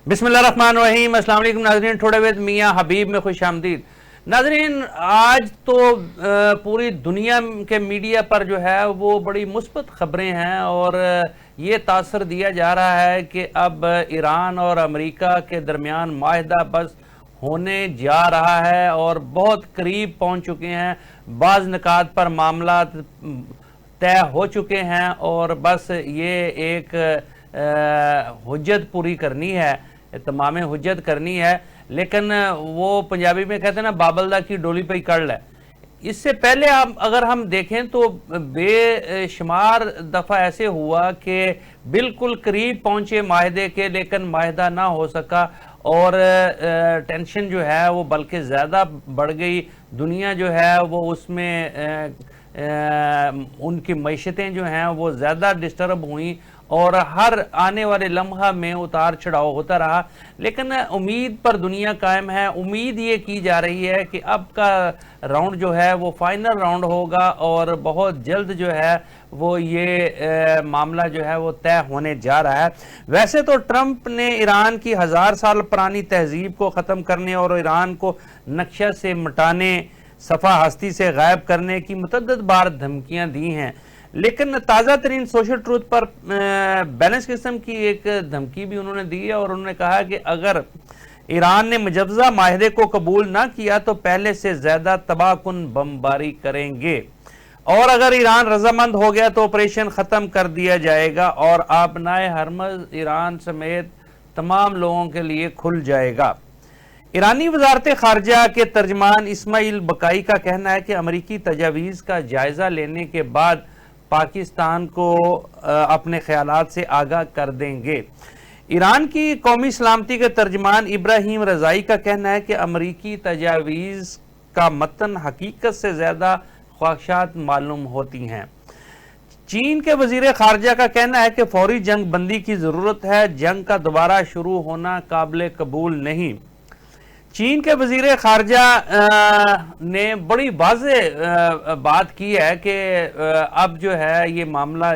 बिस्मिल्लाहिर्रहमानिर्रहीम। अस्सलाम वालेकुम नाज़रीन, थोड़े विद मियाँ हबीब में खुश आमदीद। नाज़रीन, आज तो पूरी दुनिया के मीडिया पर जो है वो बड़ी मुस्बत ख़बरें हैं और ये तासर दिया जा रहा है कि अब ईरान और अमेरिका के दरमियान माहिदा बस होने जा रहा है और बहुत करीब पहुंच चुके हैं। बाज़ निकात पर मामला तय हो चुके हैं और बस ये एक हुज्जत पूरी करनी है, तमाम हुज्जत करनी है। लेकिन वो पंजाबी में कहते हैं ना, बाबलदा की डोली पे ही कड़ है। इससे पहले अगर हम देखें तो बेशुमार दफ़ा ऐसे हुआ कि बिल्कुल करीब पहुंचे माहिदे के, लेकिन माहिदा ना हो सका और टेंशन जो है वो बल्कि ज़्यादा बढ़ गई। दुनिया जो है वो उसमें उनकी मईशतें जो हैं वो ज़्यादा डिस्टर्ब हुई और हर आने वाले लम्हा में उतार चढ़ाव होता रहा। लेकिन उम्मीद पर दुनिया कायम है। उम्मीद ये की जा रही है कि अब का राउंड जो है वो फाइनल राउंड होगा और बहुत जल्द जो है वो ये मामला जो है वो तय होने जा रहा है। वैसे तो ट्रंप ने ईरान की 1000 साल पुरानी तहजीब को ख़त्म करने और ईरान को नक्शा से मिटाने, सफ़ा हस्ती से गायब करने की मुतअद्दिद बार धमकियां दी हैं, लेकिन ताज़ा तरीन सोशल ट्रूथ पर बैलेंस किस्म की एक धमकी भी उन्होंने दी है और उन्होंने कहा कि अगर ईरान ने मुजवजा माहिदे को कबूल ना किया तो पहले से ज़्यादा तबाहकुन बमबारी करेंगे और अगर ईरान रजामंद हो गया तो ऑपरेशन ख़त्म कर दिया जाएगा और आबनाए हरमज़ ईरान समेत तमाम लोगों के लिए खुल जाएगा। ईरानी वजारत खारजा के तर्जमान इस्माइल बकाई का कहना है कि अमरीकी तजावीज़ का जायज़ा लेने के बाद पाकिस्तान को अपने ख्यालात से आगाह कर देंगे। ईरान की कौमी सलामती के तर्जमान इब्राहिम रज़ाई का कहना है कि अमरीकी तजावीज़ का मतन हकीकत से ज़्यादा ख्वाहिशात मालूम होती हैं। चीन के वज़ीर खारजा का कहना है कि फौरी जंग बंदी की ज़रूरत है, जंग का दोबारा शुरू होना काबिल कबूल नहीं। चीन के वज़ीर खारजा ने बड़ी वाज़े बात की है कि अब जो है ये मामला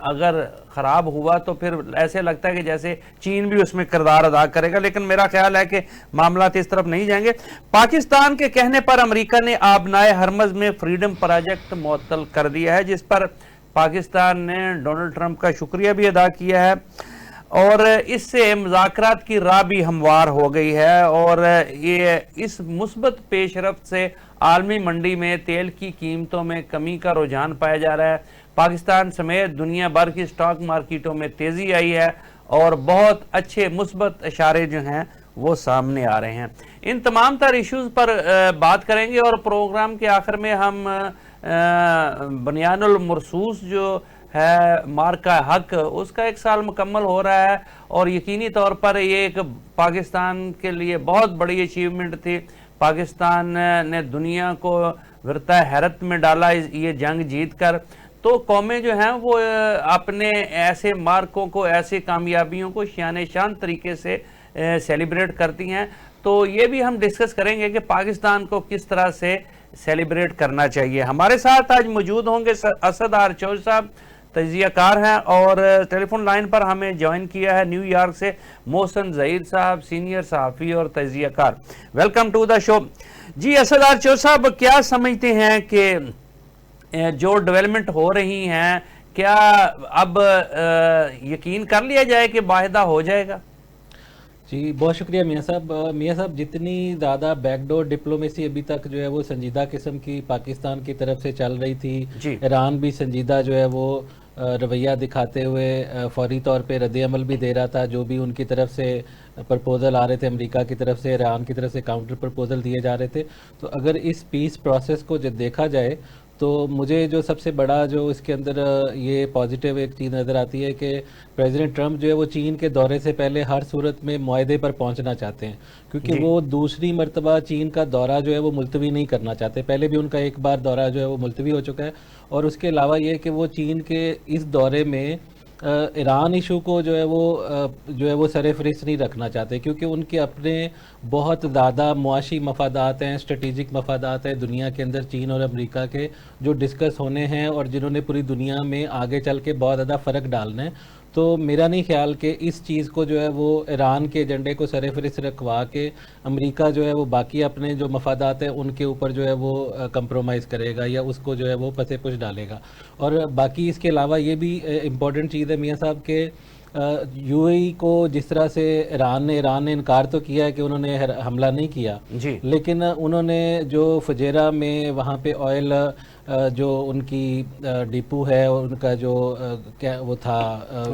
अगर ख़राब हुआ तो फिर ऐसे लगता है कि जैसे चीन भी उसमें किरदार अदा करेगा, लेकिन मेरा ख्याल है कि मामला इस तरफ नहीं जाएंगे। पाकिस्तान के कहने पर अमेरिका ने आबनाए हरमज़ में फ्रीडम प्रोजेक्ट मुअत्तल कर दिया है, जिस पर पाकिस्तान ने डोनाल्ड ट्रंप का शुक्रिया भी अदा किया है और इससे मुज़ाकरात की राह भी हमवार हो गई है और ये इस मुस्बत पेशरफ्त से आलमी मंडी में तेल की कीमतों में कमी का रुझान पाया जा रहा है। पाकिस्तान समेत दुनिया भर की स्टॉक मार्केटों में तेज़ी आई है और बहुत अच्छे मुस्बत इशारे जो हैं वो सामने आ रहे हैं। इन तमाम तर इश्यूज़ पर बात करेंगे और प्रोग्राम के आखिर में हम बनियानुल मरसूस जो है मार्का हक, उसका 1 साल मुकम्मल हो रहा है और यकीनी तौर पर ये एक पाकिस्तान के लिए बहुत बड़ी अचीवमेंट थी। पाकिस्तान ने दुनिया को विरता हैरत में डाला ये जंग जीत कर। तो कौमें जो हैं वो अपने ऐसे मार्कों को, ऐसे कामयाबियों को शान शान तरीके से सेलिब्रेट करती हैं। तो ये भी हम डिस्कस करेंगे कि पाकिस्तान को किस तरह से सेलिब्रेट करना चाहिए। हमारे साथ आज मौजूद होंगे असद आर चौधरी साहब, तजियाकार हैं, और टेलीफोन लाइन पर हमें ज्वाइन किया है न्यूयॉर्क से मोहसिन ज़हीर साहब, सीनियर सहाफ़ी और तजियाकार। Welcome to the show. जी असद आर चौधरी साहब, क्या समझते हैं कि जो डेवलपमेंट हो रही हैं, क्या अब यकीन कर लिया जाए कि वाहिदा हो जाएगा? जी बहुत शुक्रिया मियाँ साहब। जितनी ज़्यादा बैकडोर डिप्लोमेसी अभी तक जो है वो संजीदा किस्म की पाकिस्तान की तरफ से चल रही थी, ईरान भी संजीदा जो है वो रवैया दिखाते हुए फौरी तौर पे रद्द अमल भी दे रहा था। जो भी उनकी तरफ से प्रपोज़ल आ रहे थे अमेरिका की तरफ से, ईरान की तरफ से काउंटर प्रपोज़ल दिए जा रहे थे। तो अगर इस पीस प्रोसेस को जब देखा जाए तो मुझे जो सबसे बड़ा जो इसके अंदर ये पॉजिटिव एक चीज़ नज़र आती है कि प्रेसिडेंट ट्रंप जो है वो चीन के दौरे से पहले हर सूरत में मुआहदे पर पहुंचना चाहते हैं, क्योंकि वो दूसरी मरतबा चीन का दौरा जो है वो मुलतवी नहीं करना चाहते। पहले भी उनका एक बार दौरा जो है वो मुलतवी हो चुका है और उसके अलावा ये कि वो चीन के इस दौरे में ईरान इशू को जो है वो सरफहरिस्त नहीं रखना चाहते, क्योंकि उनके अपने बहुत ज़्यादा मुआशी मफादात हैं, स्ट्रेटिजिक मफादात हैं दुनिया के अंदर चीन और अमेरिका के, जो डिस्कस होने हैं और जिन्होंने पूरी दुनिया में आगे चल के बहुत ज़्यादा फ़र्क डालना है। تو میرا نہیں خیال کہ اس چیز کو جو ہے وہ ایران کے ایجنڈے کو سر فہرست رکھوا کے امریکہ جو ہے وہ باقی اپنے جو مفادات ہیں ان کے اوپر جو ہے وہ کمپرومائز کرے گا یا اس کو جو ہے وہ پس پش ڈالے گا. اور باقی اس کے علاوہ یہ بھی امپورٹنٹ چیز ہے میاں صاحب کہ یو اے ای کو جس طرح سے ایران نے انکار تو کیا ہے کہ انہوں نے حملہ نہیں کیا, لیکن انہوں نے جو فجیرہ میں وہاں پہ آئل جو ان کی ڈپو ہے اور ان کا جو وہ تھا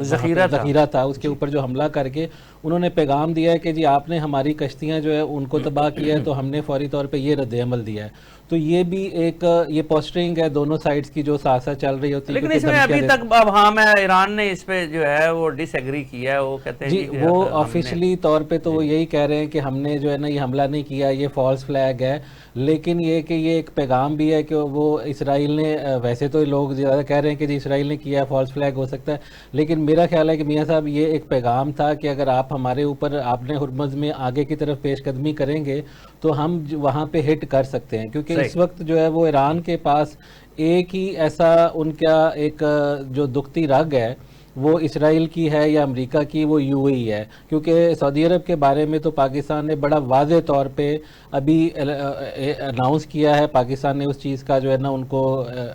ذخیرہ تھا اس کے اوپر جو حملہ کر کے انہوں نے پیغام دیا ہے کہ جی آپ نے ہماری کشتیاں جو ہے ان کو تباہ کیا ہے تو ہم نے فوری طور پہ یہ رد عمل دیا ہے. تو یہ بھی ایک یہ پوسٹرنگ ہے دونوں سائڈز کی جو ساتھ ساتھ چل رہی ہوتی ہے. لیکن اس میں ابھی تک اب ایران نے اس پہ جو ہے وہ ڈس ایگری کیا ہے, وہ کہتے ہیں جی وہ آفیشلی طور پہ تو وہ یہی کہہ رہے ہیں کہ ہم نے جو ہے نا یہ حملہ نہیں کیا, یہ فالس فلیگ ہے. لیکن یہ کہ یہ ایک پیغام بھی ہے کہ وہ اسرائیل نے, ویسے تو لوگ زیادہ کہہ رہے ہیں کہ جی اسرائیل نے کیا ہے, فالس فلیگ ہو سکتا ہے, لیکن میرا خیال ہے کہ میاں صاحب یہ ایک پیغام تھا کہ اگر آپ ہمارے اوپر آپ نے ہرمز میں آگے کی طرف پیش قدمی کریں گے تو ہم وہاں پہ ہٹ کر سکتے ہیں, کیونکہ اس وقت جو ہے وہ ایران کے پاس ایک ہی ایسا ان کا ایک جو دکھتی رگ ہے وہ اسرائیل کی ہے یا امریکہ کی, وہ یو اے ای ہے. کیونکہ سعودی عرب کے بارے میں تو پاکستان نے بڑا واضح طور پہ ابھی اناؤنس کیا ہے, پاکستان نے اس چیز کا جو ہے نا ان کو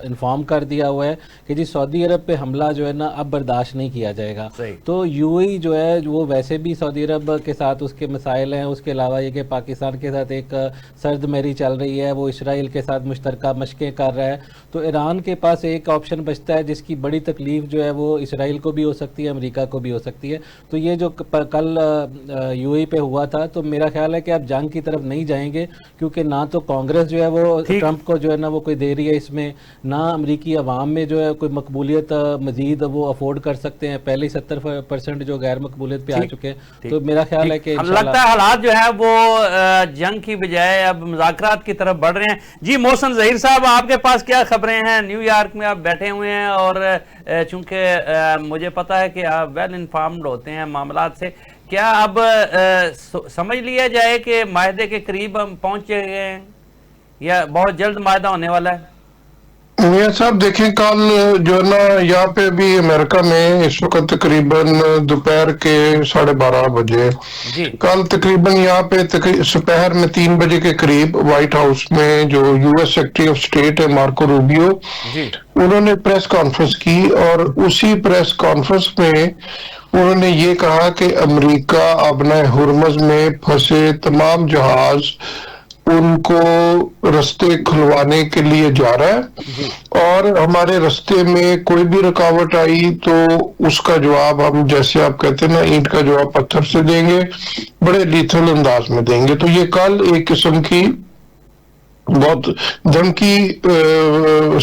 انفارم کر دیا ہوا ہے کہ جی سعودی عرب پہ حملہ جو ہے نا اب برداشت نہیں کیا جائے گا. تو یو اے ای جو ہے وہ ویسے بھی سعودی عرب کے ساتھ اس کے مسائل ہیں, اس کے علاوہ یہ کہ پاکستان کے ساتھ ایک سرد مہری چل رہی ہے, وہ اسرائیل کے ساتھ مشترکہ مشقیں کر رہا ہے. تو ایران کے پاس ایک آپشن بچتا ہے جس کی بڑی تکلیف جو ہے وہ اسرائیل کو بھی ہو سکتی ہے, امریکہ کو بھی ہو سکتی ہے. تو یہ جو کل یو اے پہ ہوا تھا تو میرا خیال ہے کہ آپ جنگ کی طرف نہیں جائیں گے, کیونکہ نہ تو کانگریس جو ہے وہ ٹرمپ کو جو ہے نا وہ کوئی دے رہی ہے اس میں, نہ امریکی عوام میں جو ہے کوئی مقبولیت مزید وہ افورڈ کر سکتے ہیں. پہلے 70% جو غیر مقبولیت پہ آ چکے ہیں. تو میرا خیال ہے کہ لگتا ہے حالات جو ہے وہ جنگ کی بجائے اب مذاکرات کی طرف بڑھ رہے ہیں. جی محسن ظہیر صاحب, آپ کے پاس کیا خبریں ہیں؟ نیو یارک میں آپ بیٹھے ہوئے ہیں اور چونکہ مجھے پتا ہے کہ آپ ویل انفارمڈ ہوتے ہیں معاملات سے, کیا اب سمجھ لیا جائے کہ معاہدے کے قریب ہم پہنچ گئے ہیں یا بہت جلد معاہدہ ہونے والا ہے؟ میاں صاحب دیکھیں, کل جو ہے نا یہاں پہ بھی امریکہ میں اس وقت تقریباً دوپہر کے 12:30 بجے, کل تقریباً یہاں پہ دوپہر میں 3 بجے کے قریب وائٹ ہاؤس میں جو U S secretary of state ہے مارکو روبیو, انہوں نے پریس کانفرنس کی اور اسی پریس کانفرنس میں انہوں نے یہ کہا کہ امریکہ ابنائے ہرمز میں پھنسے تمام جہاز ان کو رستے کھلوانے کے لیے جا رہا ہے, اور ہمارے رستے میں کوئی بھی رکاوٹ آئی تو اس کا جواب ہم, جیسے آپ کہتے ہیں نا, اینٹ کا جواب پتھر سے دیں گے, بڑے لیتھل انداز میں دیں گے. تو یہ کل ایک قسم کی بہت دھمکی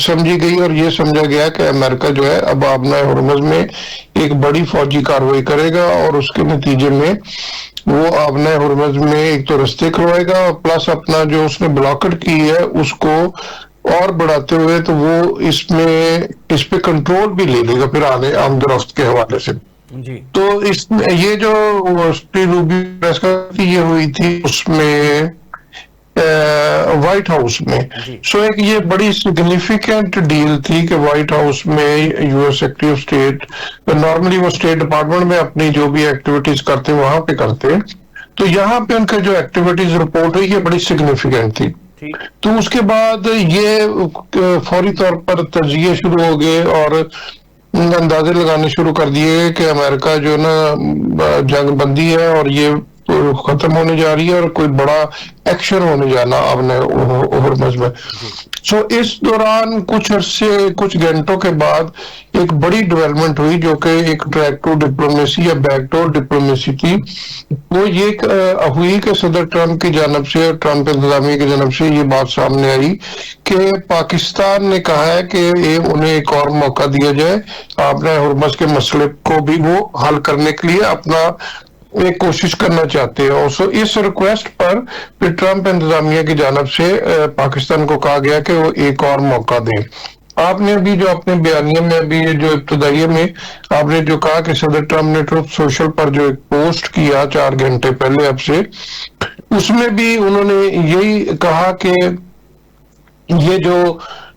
سمجھی گئی اور یہ سمجھا گیا کہ امریکہ جو ہے اب آبنائے ہرمز میں ایک بڑی فوجی کارروائی کرے گا, اور اس کے نتیجے میں وہ آبنائے ہرمز میں ایک تو رستے کھلوائے گا, اور پلس اپنا جو اس نے بلاکٹ کی ہے اس کو اور بڑھاتے ہوئے تو وہ اس پہ کنٹرول بھی لے لے گا پھر آمد و رفت کے حوالے سے. تو یہ جو روبی پریس کانفرنس یہ ہوئی تھی اس میں وائٹ ہاؤس میں, سو ایک یہ بڑی سگنیفیکنٹ ڈیل تھی کہ وائٹ ہاؤس میں U S secretary of state, normally وہ اسٹیٹ ڈپارٹمنٹ میں اپنی جو بھی ایکٹیویٹیز کرتے وہاں پہ کرتے, تو یہاں پہ ان کا جو ایکٹیویٹیز رپورٹ ہوئی یہ بڑی سگنیفیکنٹ تھی. تو اس کے بعد یہ فوری طور پر تجزیے شروع ہو گئے اور اندازے لگانے شروع کر دیے کہ امریکہ جو نا جنگ بندی ہے اور یہ ختم ہونے جا رہی ہے اور کوئی بڑا ایکشن ہونے جانا اپنے ہرمز میں. سو اس دوران کچھ عرصے کچھ گھنٹوں کے بعد ایک بڑی ڈیولپمنٹ ہوئی جو کہ ایک ٹریک ٹو ڈپلومیسی یا بیک ڈور ڈپلومیسی تھی. وہ یہ ہوئی کہ صدر ٹرمپ کی جانب سے, ٹرمپ انتظامیہ کی جانب سے یہ بات سامنے آئی کہ پاکستان نے کہا ہے کہ انہیں ایک اور موقع دیا جائے اپنے ہرمز کے مسئلے کو بھی وہ حل کرنے کے لیے اپنا ایک کوشش کرنا چاہتے ہیں. اور سو اس ریکویسٹ پر پھر ٹرمپ انتظامیہ کی جانب سے پاکستان کو کہا گیا کہ وہ ایک اور موقع دیں. آپ نے ابھی جو اپنے بیانیے میں ابھی جو ابتدائیے میں آپ نے جو کہا کہ صدر ٹرمپ نے ٹروتھ سوشل پر جو ایک پوسٹ کیا 4 گھنٹے پہلے اب سے, اس میں بھی انہوں نے یہی کہا کہ یہ جو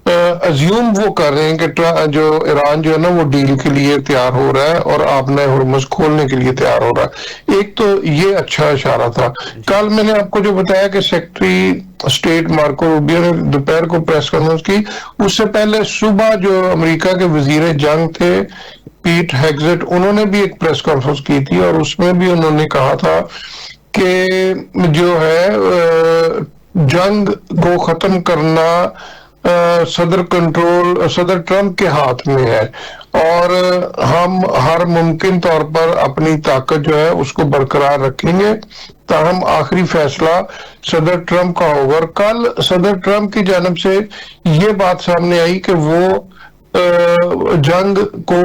ازیوم وہ کر رہے ہیں کہ جو ایران جو ہے نا وہ ڈیل کے لیے تیار ہو رہا ہے اور آپ نے ہرمز کھولنے کے لیے تیار ہو رہا ہے. ایک تو یہ اچھا اشارہ تھا. کل میں نے آپ کو جو بتایا کہ سیکرٹری اسٹیٹ مارکو روبیو نے دوپہر کو پریس کانفرنس کی, اس سے پہلے صبح جو امریکہ کے وزیر جنگ تھے پیٹ ہیگزٹ, انہوں نے بھی ایک پریس کانفرنس کی تھی اور اس میں بھی انہوں نے کہا تھا کہ جو ہے جنگ کو ختم کرنا صدر ٹرمپ کے ہاتھ میں ہے اور ہم ہر ممکن طور پر اپنی طاقت جو ہے اس کو برقرار رکھیں گے تاہم آخری فیصلہ صدر ٹرمپ کا ہوگا. اور کل صدر ٹرمپ کی جانب سے یہ بات سامنے آئی کہ وہ جنگ کو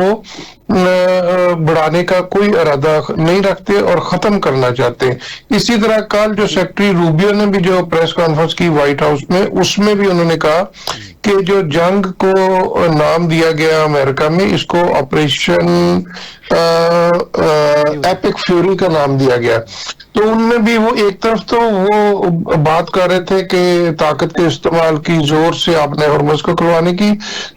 بڑھانے کا کوئی ارادہ نہیں رکھتے اور ختم کرنا چاہتے ہیں. اسی طرح کل جو سیکرٹری روبیو نے بھی جو پریس کانفرنس کی وائٹ ہاؤس میں, اس میں بھی انہوں نے کہا کہ جو جنگ کو نام دیا گیا امریکہ میں, اس کو آپریشن ایپک فیوری کا نام دیا گیا. تو ان میں بھی وہ ایک طرف تو وہ بات کر رہے تھے کہ طاقت کے استعمال کی زور سے آپ نے ہرمز کو کھلوانے کی,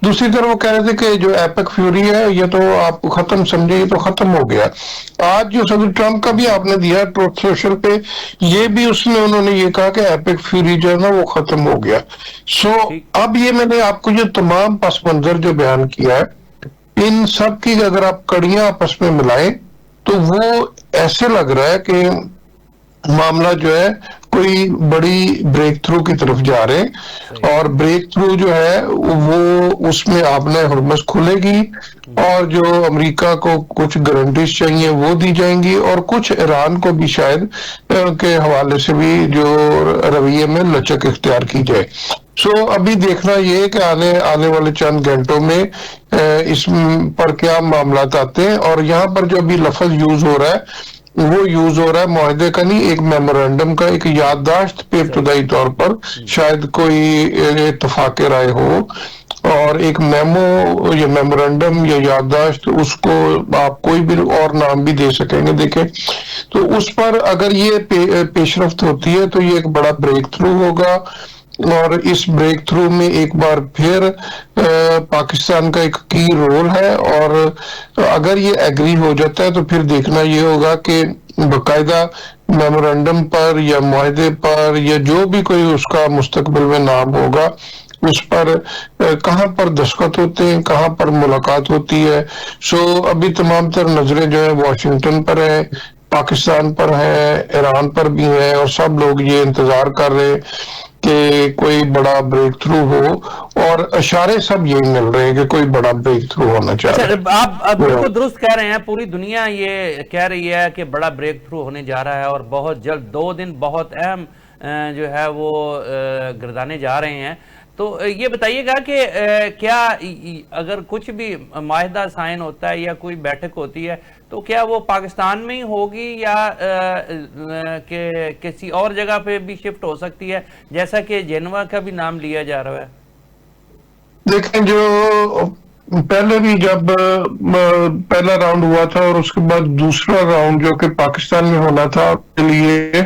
دوسری طرف وہ کہہ رہے تھے کہ جو ایپک فیوری ہے یہ تو آپ ختم سمجھے, یہ تو ختم ہو گیا. آج جو صدر ٹرمپ کا بھی آپ نے دیا ٹروتھ سوشل پہ, یہ بھی اس میں انہوں نے یہ کہا کہ ایپک فیوری جو ہے نا وہ ختم ہو گیا. سو اب یہ میں نے آپ کو جو تمام پس منظر جو بیان کیا ہے, ان سب کی اگر آپ کڑیاں آپس میں ملائیں تو وہ ایسے لگ رہا ہے کہ معاملہ جو ہے کوئی بڑی بریک تھرو کی طرف جا رہے ہیں اور بریک تھرو جو ہے وہ اس میں آپ نے ہرمز کھلے گی اور جو امریکہ کو کچھ گارنٹیز چاہیے وہ دی جائیں گی اور کچھ ایران کو بھی شاید کے حوالے سے بھی جو رویے میں لچک اختیار کی جائے. سو ابھی دیکھنا یہ کہ آنے والے چند گھنٹوں میں اس پر کیا معاملات آتے ہیں. اور یہاں پر جو ابھی لفظ یوز ہو رہا ہے وہ یوز ہو رہا ہے معاہدے کا نہیں, ایک میمورنڈم کا, ایک یادداشت پہ ابتدائی طور پر شاید کوئی اتفاق رائے ہو اور ایک میمو یا میمورنڈم یا یادداشت, اس کو آپ کوئی بھی اور نام بھی دے سکیں گے. دیکھیں تو اس پر اگر یہ پیش رفت ہوتی ہے تو یہ ایک بڑا بریک تھرو ہوگا اور اس بریک تھرو میں ایک بار پھر پاکستان کا ایک کی رول ہے. اور اگر یہ ایگری ہو جاتا ہے تو پھر دیکھنا یہ ہوگا کہ باقاعدہ میمورنڈم پر یا معاہدے پر یا جو بھی کوئی اس کا مستقبل میں نام ہوگا اس پر کہاں پر دستخط ہوتے ہیں, کہاں پر ملاقات ہوتی ہے. سو ابھی تمام تر نظریں جو ہے واشنگٹن پر ہیں, پاکستان پر ہیں, ایران پر بھی ہیں اور سب لوگ یہ انتظار کر رہے کہ کوئی بڑا بریک تھرو ہو اور اشارے سب یہی مل رہے ہیں کہ کوئی بڑا بریک تھرو ہونا چاہیے. آپ بالکل درست کہہ رہے ہیں, پوری دنیا یہ کہہ رہی ہے کہ بڑا بریک تھرو ہونے جا رہا ہے اور بہت جلد 2 دن بہت اہم جو ہے وہ گردانے جا رہے ہیں. تو یہ بتائیے گا کہ کیا اگر کچھ بھی معاہدہ سائن ہوتا ہے یا کوئی بیٹھک ہوتی ہے تو کیا وہ پاکستان میں ہی ہوگی یا کہ کسی اور جگہ پہ بھی شفٹ ہو سکتی ہے, جیسا کہ جنیوا کا بھی نام لیا جا رہا ہے؟ دیکھیں جو پہلے بھی جب پہلا راؤنڈ ہوا تھا اور اس کے بعد دوسرا راؤنڈ جو کہ پاکستان میں ہونا تھا کے لیے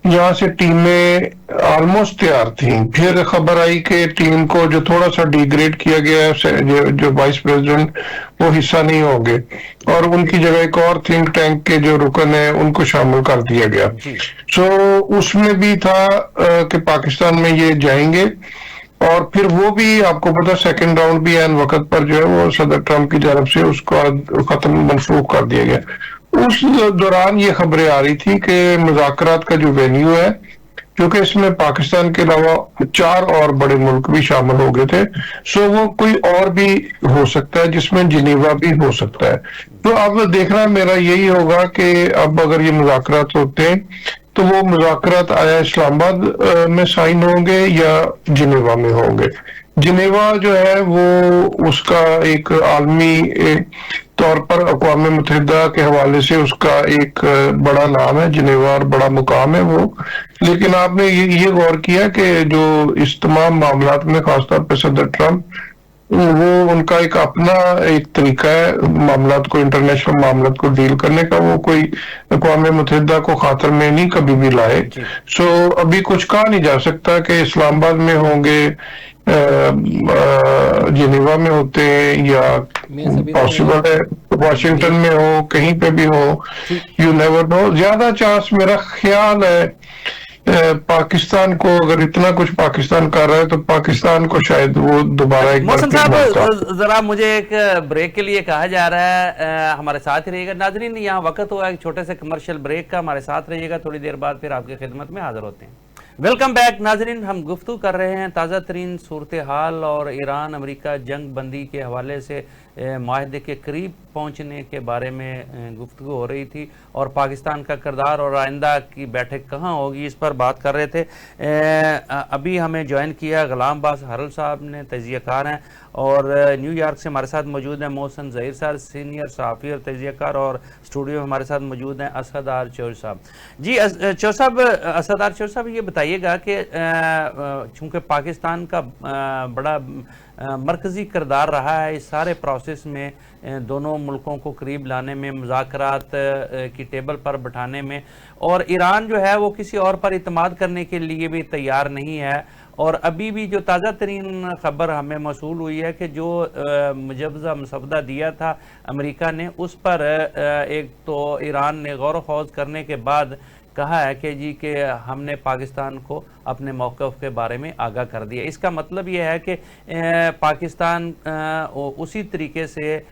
یہاں سے ٹیمیں آلموسٹ تیار تھیں. پھر خبر آئی کہ ٹیم کو جو تھوڑا سا ڈی گریڈ کیا گیا ہے, جو وائس پریزیڈنٹ وہ حصہ نہیں ہوں گے اور ان کی جگہ ایک اور تھنک ٹینک کے جو رکن ہیں ان کو شامل کر دیا گیا. سو اس میں بھی تھا کہ پاکستان میں یہ جائیں گے اور پھر وہ بھی آپ کو پتا سیکنڈ راؤنڈ بھی این وقت پر جو ہے وہ صدر ٹرمپ کی جانب سے اس کا ختم منسوخ کر دیا گیا. اس دوران یہ خبریں آ رہی تھی کہ مذاکرات کا جو وینیو ہے, جو کہ اس میں پاکستان کے علاوہ 4 اور بڑے ملک بھی شامل ہو گئے تھے, سو وہ کوئی اور بھی ہو سکتا ہے جس میں جنیوا بھی ہو سکتا ہے. تو اب دیکھنا میرا یہی ہوگا کہ اب اگر یہ مذاکرات ہوتے ہیں تو وہ مذاکرات آیا اسلام آباد میں سائن ہوں گے یا جنیوا میں ہوں گے. جنیوا جو ہے وہ اس کا ایک عالمی طور پر اقوام متحدہ کے حوالے سے اس کا ایک بڑا نام ہے جنیوا اور بڑا مقام ہے وہ, لیکن آپ نے یہ غور کیا کہ جو اس تمام معاملات میں خاص طور پہ صدر ٹرمپ وہ ان کا ایک اپنا ایک طریقہ ہے معاملات کو, انٹرنیشنل معاملات کو ڈیل کرنے کا, وہ کوئی اقوام متحدہ کو خاطر میں نہیں کبھی بھی لائے. سو ابھی کچھ کہا نہیں جا سکتا کہ اسلام آباد میں ہوں گے जिनेवा में होते या पॉसिबल है वॉशिंगटन में हो, कहीं पे भी हो, यू नेवर नो। ज्यादा चांस मेरा ख्याल है पाकिस्तान को, अगर इतना कुछ पाकिस्तान कर रहा है तो पाकिस्तान को शायद वो दोबारा एक बार मोहसिन साहब जरा मुझे एक ब्रेक के लिए कहा जा रहा है, हमारे साथ ही रहिएगा। नाजरीन यहाँ वक्त हुआ एक छोटे से कमर्शियल ब्रेक का, हमारे साथ रहिएगा, थोड़ी देर बाद फिर आपकी खिदमत में हाजिर होते हैं। वेलकम बैक नाजरीन, हम गुफ्तगू कर रहे हैं ताज़ा तरीन सूरत हाल और ईरान अमेरिका जंग बंदी के हवाले से माहदे के करीब पहुंचने के बारे में गुफ्तगू हो रही थी, और पाकिस्तान का किरदार और आइंदा की बैठक कहाँ होगी इस पर बात कर रहे थे। अभी हमें ज्वाइन किया गुलाम अब्बास हरल साहब ने, तजियाकार हैं, और न्यूयॉर्क से हमारे साथ मौजूद हैं मोहसिन ज़हीर साहब, सीनियर सहाफ़ी और तजियाकार, और स्टूडियो में हमारे साथ मौजूद हैं असदार चौर साहब। जी चौर साहब, असदार चौर साहब, ये बताइएगा कि चूँकि पाकिस्तान का बड़ा मरकज़ी किरदार रहा है इस सारे प्रोसेस में, दोनों मुल्कों को करीब लाने में, मुज़ाकरात की टेबल पर बिठाने में, और ईरान जो है वो किसी और पर इत्मीद करने के लिए भी तैयार नहीं है। और अभी भी जो ताज़ा तरीन ख़बर हमें मौसूल हुई है कि जो मुजवज़ा मसवदा दिया था अमेरिका ने, उस पर एक तो ईरान ने गौर ख़ौज़ करने के बाद कहा है कि जी कि हमने पाकिस्तान को अपने मौक़िफ़ के बारे में आगाह कर दिया। इसका मतलब ये है कि पाकिस्तान उसी तरीके से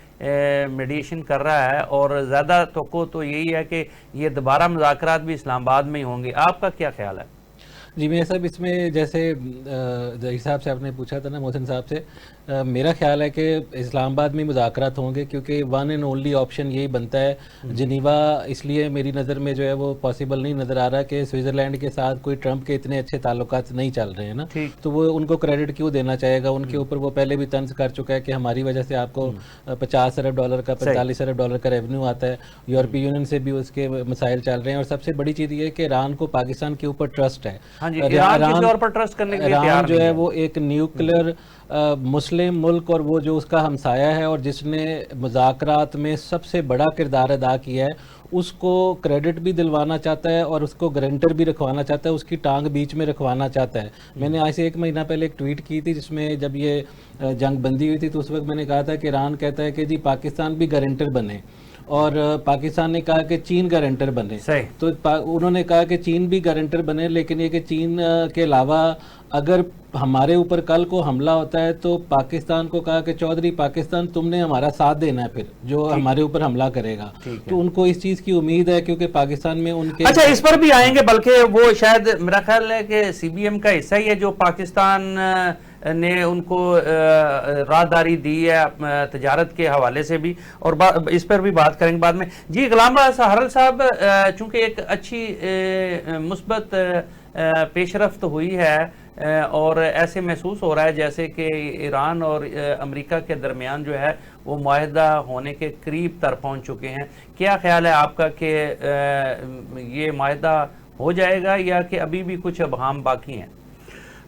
मीडिएशन कर रहा है, और ज़्यादा तो यही है कि ये दोबारा मुज़ाकरात भी इस्लामाबाद में ही होंगे। आपका क्या ख्याल है? जी मैं साहब, इसमें जैसे ज़हीर साहब से आपने पूछा था ना, मोहसिन साहब से, मेरा ख्याल है कि इस्लामाबाद में मुज़ाकरात होंगे, क्योंकि वन एंड ओनली ऑप्शन यही बनता है। जिनीवा इसलिए मेरी नज़र में जो है वो पॉसिबल नहीं नज़र आ रहा कि स्विट्ज़रलैंड के साथ कोई ट्रंप के इतने अच्छे ताल्लुकात नहीं चल रहे हैं ना, तो वो उनको क्रेडिट क्यों देना चाहेगा? उनके ऊपर वो पहले भी तंज कर चुका है कि हमारी वजह से आपको $50 अरब का, $45 अरब का रेवेन्यू आता है। यूरोपीय यूनियन से भी उसके मसाइल चल रहे हैं, और सबसे बड़ी चीज़ ये है कि ईरान को पाकिस्तान के ऊपर ट्रस्ट है। ईरान जो है वो एक न्यूक्लियर मुस्लिम मुल्क, और वो जो उसका हमसाया है और जिसने मुज़ाकरात में सबसे बड़ा किरदार अदा किया है, उसको क्रेडिट भी दिलवाना चाहता है और उसको गारंटर भी रखवाना चाहता है, उसकी टांग बीच में रखवाना चाहता है। मैंने आज से 1 महीना पहले एक ट्वीट की थी, जिसमें जब ये जंग बंदी हुई थी तो उस वक्त मैंने कहा था कि ईरान कहता है कि जी पाकिस्तान भी गारंटर बने, और पाकिस्तान ने कहा कि चीन गारंटर बने। तो उन्होंने कहा कि चीन भी गारंटर बने, लेकिन ये कि चीन के अलावा अगर हमारे ऊपर कल को हमला होता है तो पाकिस्तान को कहा कि चौधरी पाकिस्तान तुमने हमारा साथ देना है फिर जो हमारे ऊपर हमला करेगा। तो उनको इस चीज़ की उम्मीद है, क्योंकि पाकिस्तान में उनके, अच्छा इस पर भी आएंगे, बल्कि वो शायद मेरा ख्याल है कि CBM का हिस्सा ही है जो पाकिस्तान ने उनको राहदारी दी है तजारत के हवाले से भी, और इस पर भी बात करेंगे बाद में। जी गुलाम अब्बास हरल साहब, चूँकि एक अच्छी मुस्बत पेशरफ्त हुई है, और ऐसे महसूस हो रहा है जैसे कि ईरान और अमेरिका के दरमियान जो है वो मुआहदा होने के करीब तर पहुंच चुके हैं। क्या ख्याल है आपका कि ये मुआहदा हो जाएगा या कि अभी भी कुछ अबहाम बाकी हैं?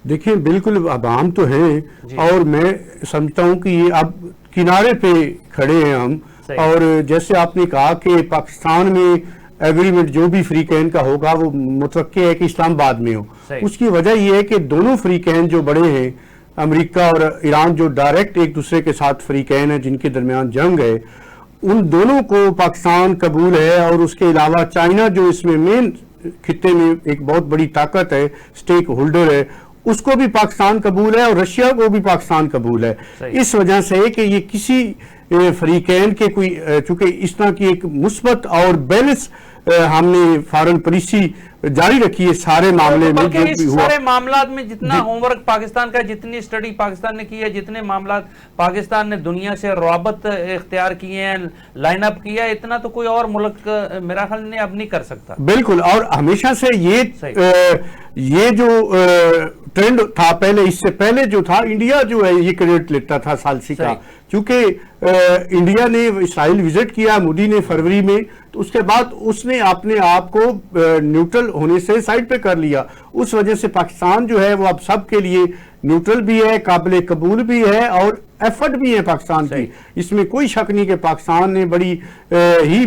देखिए बिल्कुल अबहाम तो हैं, और मैं समझता हूँ कि ये अब किनारे पे खड़े हैं हम। और जैसे आपने कहा कि पाकिस्तान में एग्रीमेंट जो भी फ्री कैन का होगा वो मुतवक्के है कि इस्लामाबाद में हो। उसकी वजह ये है कि दोनों फ्री कैन जो बड़े हैं, अमेरिका और ईरान जो डायरेक्ट एक दूसरे के साथ फ्री कैन है, जिनके दरमियान जंग है, उन दोनों को पाकिस्तान कबूल है। और उसके अलावा चाइना जो इसमें मेन खित्ते में एक बहुत बड़ी ताकत है, स्टेक होल्डर है, उसको भी पाकिस्तान कबूल है, और रशिया को भी पाकिस्तान कबूल है। इस वजह से कि ये किसी फ्री कैन के कोई, चूंकि इस तरह की एक मुस्बत और बैलेंस हमने फॉरेन पॉलिसी जारी रखी है सारे मामले में, जो भी हुआ सारे मामलात में जितना होमवर्क पाकिस्तान का, जितनी स्टडी पाकिस्तान ने की है, जितने मामलात पाकिस्तान ने दुनिया से रवाबत इख्तियार किए हैं, लाइन अप किया, इतना तो कोई और मुल्क मेरा ख्याल ने अब नहीं कर सकता। बिल्कुल, और हमेशा से ये जो ट्रेंड था पहले, इससे पहले जो था, इंडिया जो है ये क्रेडिट लेता था सालसी का, क्योंकि इंडिया ने इसराइल विजिट किया मोदी ने फरवरी में, तो उसके बाद उसने अपने आप को न्यूट्रल होने से साइड पे कर लिया। उस वजह से पाकिस्तान जो है वो अब सब के लिए न्यूट्रल भी है, काबिल कबूल भी है और एफर्ट भी है पाकिस्तान की, इसमें कोई शक नहीं कि पाकिस्तान ने बड़ी ही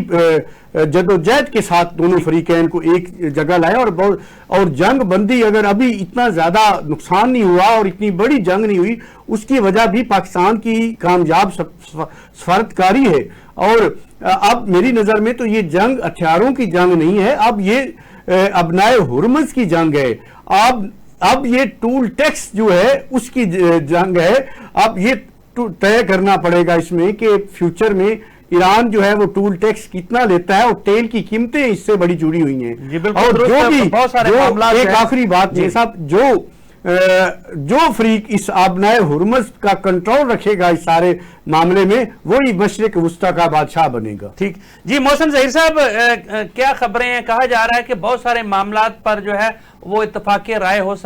जदोजहद के साथ दोनों फरीकैन को एक जगह लाया और जंग बंदी अगर अभी इतना ज़्यादा नुकसान नहीं हुआ और इतनी बड़ी जंग नहीं हुई, उसकी वजह भी पाकिस्तान की कामयाब सफारतकारी है। और अब मेरी नज़र में तो ये जंग हथियारों की जंग नहीं है, अब ये अबनाए हुर्मुज़ की जंग है। अब ये टूल टैक्स जो है उसकी जंग है। अब ये तय करना पड़ेगा इसमें कि फ्यूचर में ईरान जो है वो टूल टैक्स कितना लेता है और तेल की कीमतें इससे बड़ी जुड़ी हुई हैं। और जो भी एक आखिरी बात ये साहब, जो फरीक इस आबनाए हुर्मुज़ का कंट्रोल रखेगा इस सारे मामले में, वही मशरिक वुस्ता का बादशाह बनेगा। ठीक जी, मोहसिन ज़हीर साहब, क्या खबरें हैं? कहा जा रहा है कि बहुत सारे मामलात पर जो है वो इत्तफाक़ी राय हो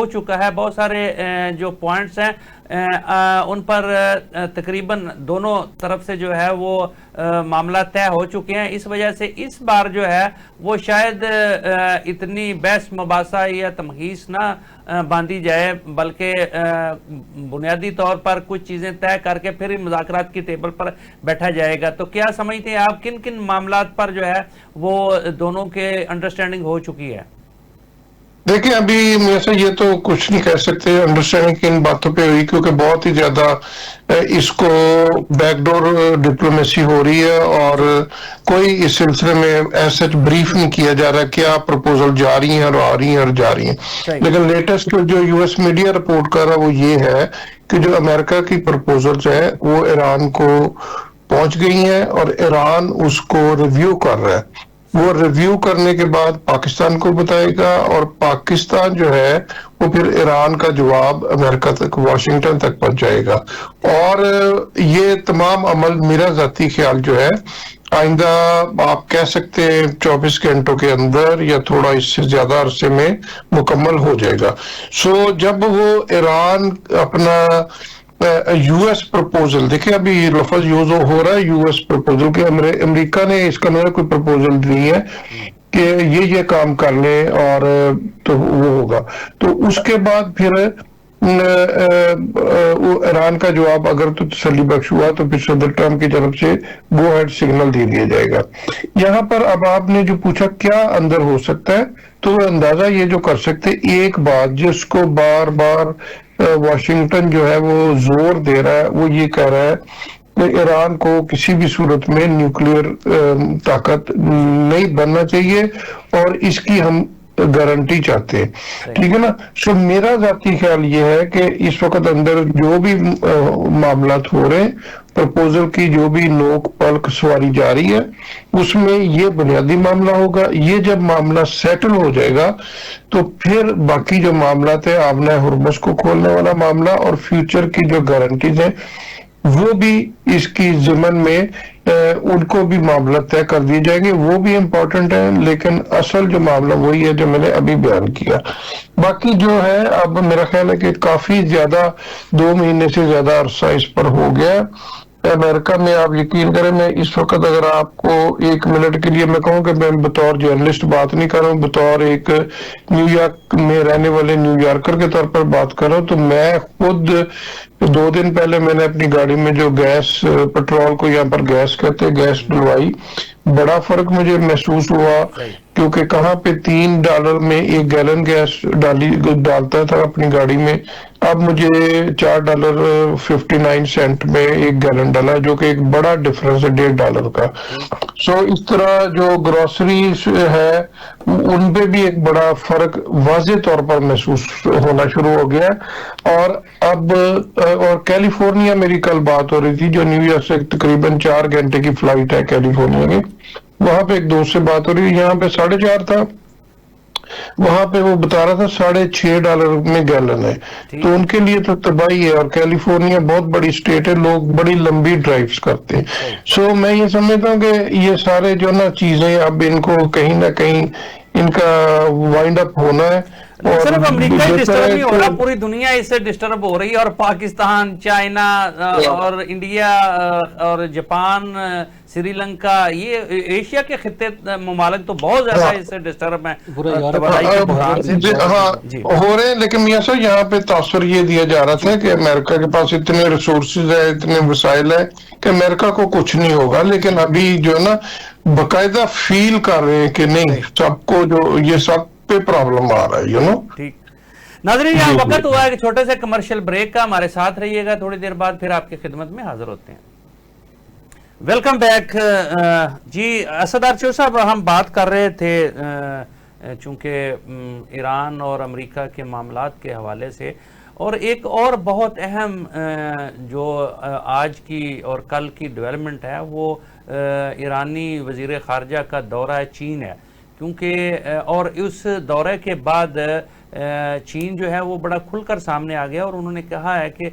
चुका है, बहुत सारे जो पॉइंट्स हैं उन पर तकरीबन दोनों तरफ से जो है वो मामला तय हो चुके हैं। इस वजह से इस बार जो है वो शायद इतनी बहस मुबासा या तमहीस ना बांधी जाए, बल्कि बुनियादी तौर पर कुछ चीज़ें तय करके फिर मुज़ाकरात की टेबल पर बैठा जाएगा। तो क्या समझते हैं आप, किन किन मामलात पर जो है वो दोनों के अंडरस्टैंडिंग हो चुकी है? देखिए, अभी मेरे से ये तो कुछ नहीं कह सकते अंडरस्टैंडिंग किन बातों पे हुई, क्योंकि बहुत ही ज्यादा इसको बैकडोर डिप्लोमेसी हो रही है और कोई इस सिलसिले में ऐसा ब्रीफ नहीं किया जा रहा क्या प्रपोजल जा रही हैं और आ रही हैं और जा रही हैं। लेकिन लेटेस्ट जो यूएस मीडिया रिपोर्ट कर रहा है वो ये है कि जो अमेरिका की प्रपोजल्स है वो ईरान को पहुंच गई हैं और ईरान उसको रिव्यू कर रहा है। वो रिव्यू करने के बाद पाकिस्तान को बताएगा और पाकिस्तान जो है वो फिर ईरान का जवाब अमेरिका तक, वाशिंगटन तक पहुंच जाएगा। और ये तमाम अमल मेरा जाती ख्याल जो है आइंदा आप कह सकते हैं 24 घंटों के अंदर या थोड़ा इससे ज्यादा अरसे में मुकम्मल हो जाएगा। सो जब वो ईरान अपना यूएस प्रपोजल, देखिए अभी लफ्ज यूज हो रहा है यूएस प्रपोजल के, अमेरिका ने इसका नया कोई प्रपोजल नहीं है कि ये काम कर ले और तो वो होगा। तो उसके बाद फिर ईरान का जवाब अगर तो तसल्ली बख्श हुआ तो फिर सदर ट्रम्प की तरफ से गो हेड सिग्नल दे दिया जाएगा। यहाँ पर अब आपने जो पूछा क्या अंदर हो सकता है, तो अंदाजा ये जो कर सकते, एक बात जिसको बार बार वाशिंगटन जो है वो जोर दे रहा है, वो ये कह रहा है कि ईरान को किसी भी सूरत में न्यूक्लियर ताकत नहीं बनना चाहिए और इसकी हम गारंटी चाहते हैं, ठीक है ना। सो मेरा जाती ख्याल ये है कि इस वक्त अंदर जो भी मामलात हो रहे हैं, प्रपोजल की जो भी नोक पलक सवारी जा रही है, उसमें ये बुनियादी मामला होगा। ये जब मामला सेटल हो जाएगा तो फिर बाकी जो मामलात है, आबना हुर्मुज़ को खोलने वाला मामला और फ्यूचर की जो गारंटीज है वो भी इसकी ज़िमन में उनको भी मामला तय कर दिए जाएंगे, वो भी इम्पोर्टेंट है। लेकिन असल जो मामला वही है जो मैंने अभी बयान किया। बाकी जो है अब मेरा ख्याल है कि काफी ज्यादा 2 महीने से ज्यादा अरसा इस पर हो गया अमेरिका में। आप यकीन करें, मैं इस वक्त अगर आपको 1 मिनट के लिए मैं कहूँ कि मैं बतौर जर्नलिस्ट बात नहीं कर रहा हूँ, बतौर एक न्यूयॉर्क में रहने वाले न्यूयॉर्कर के तौर पर बात कर रहा हूँ, तो मैं खुद 2 दिन पहले मैंने अपनी गाड़ी में जो गैस, पेट्रोल को यहाँ पर गैस कहते हैं, गैस डलवाई। बड़ा फर्क मुझे महसूस हुआ क्योंकि कहाँ पे $3 में 1 गैलन गैस डालता था अपनी गाड़ी में, अब मुझे $4.59 में 1 गैलन डाला, जो कि एक बड़ा डिफरेंस है $1.5 का। सो इस तरह जो ग्रोसरी है उन पे भी एक बड़ा फर्क वाज़े तौर पर महसूस होना शुरू हो गया। और अब और कैलिफोर्निया, मेरी कल बात हो रही थी, जो न्यूयॉर्क से तकरीबन 4 घंटे की फ्लाइट है कैलिफोर्निया की, वहां पे एक दोस्त से बात हो रही है, यहाँ पे 4.5 था, वहां पे वो बता रहा था $6.5 में गैलन है। तो उनके लिए तो तबाही है। और कैलिफोर्निया बहुत बड़ी स्टेट है, लोग बड़ी लंबी ड्राइव्स करते हैं। सो मैं ये समझता हूँ कि ये सारे जो ना चीजें अब इनको कहीं ना कहीं इनका वाइंड अप होना है सिर्फ अमेरिका ही डिस्टर्ब नहीं हो रहा, पूरी दुनिया इससे डिस्टर्ब हो रही है, और पाकिस्तान, चाइना और इंडिया और जापान, श्रीलंका, ये एशिया के खित्ते ममालिक तो बहुत ज्यादा इससे डिस्टर्ब है हो रहे हैं। लेकिन मियां साहब यहाँ पे तासुर ये दिया जा रहा था कि अमेरिका के पास इतने रिसोर्सेज है, इतने वसाइल है कि अमेरिका को कुछ नहीं होगा, लेकिन अभी जो है ना बकायदा फील कर रहे हैं कि नहीं, सबको जो ये सब पे प्रॉब्लम आ रहा है, यू नो। ठीक नाज़रीन, यहाँ वक्त हुआ है कि छोटे से कमर्शियल ब्रेक का, हमारे साथ रहिएगा, थोड़ी देर बाद फिर आपकी खिदमत में हाजिर होते हैं। Welcome back. जी असद आर्चो साहब, हम बात कर रहे थे चूंकि ईरान और अमेरिका के मामलात के हवाले से, और एक और बहुत अहम जो आज की और कल की डेवलपमेंट है वो ईरानी वज़ीर ख़ारजा का दौरा चीन है, क्योंकि और उस दौरे के बाद चीन जो है वो बड़ा खुलकर सामने आ गया, और उन्होंने कहा है कि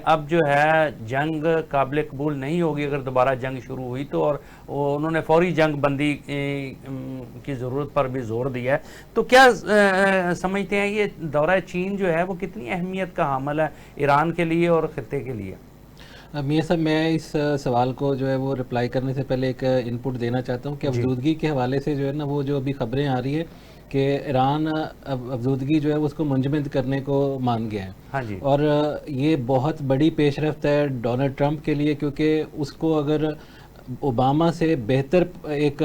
अब जो है जंग काबिल कबूल नहीं होगी अगर दोबारा जंग शुरू हुई तो, और उन्होंने फौरी जंग बंदी की ज़रूरत पर भी जोर दिया है। तो क्या समझते हैं ये दौरा चीन जो है वो कितनी अहमियत का हामिल है ईरान के लिए और खित्ते के लिए? मियां साहब, मैं इस सवाल को जो है वो रिप्लाई करने से पहले एक इनपुट देना चाहता हूँ कि अफजूदगी के हवाले से जो है ना वो जो अभी खबरें आ रही है कि ईरान अफजूदगी जो है वो उसको मुंजमद करने को मान गया है। हाँ जी। और ये बहुत बड़ी पेशरफ्त है डोनाल्ड ट्रंप के लिए, क्योंकि उसको अगर ओबामा से बेहतर एक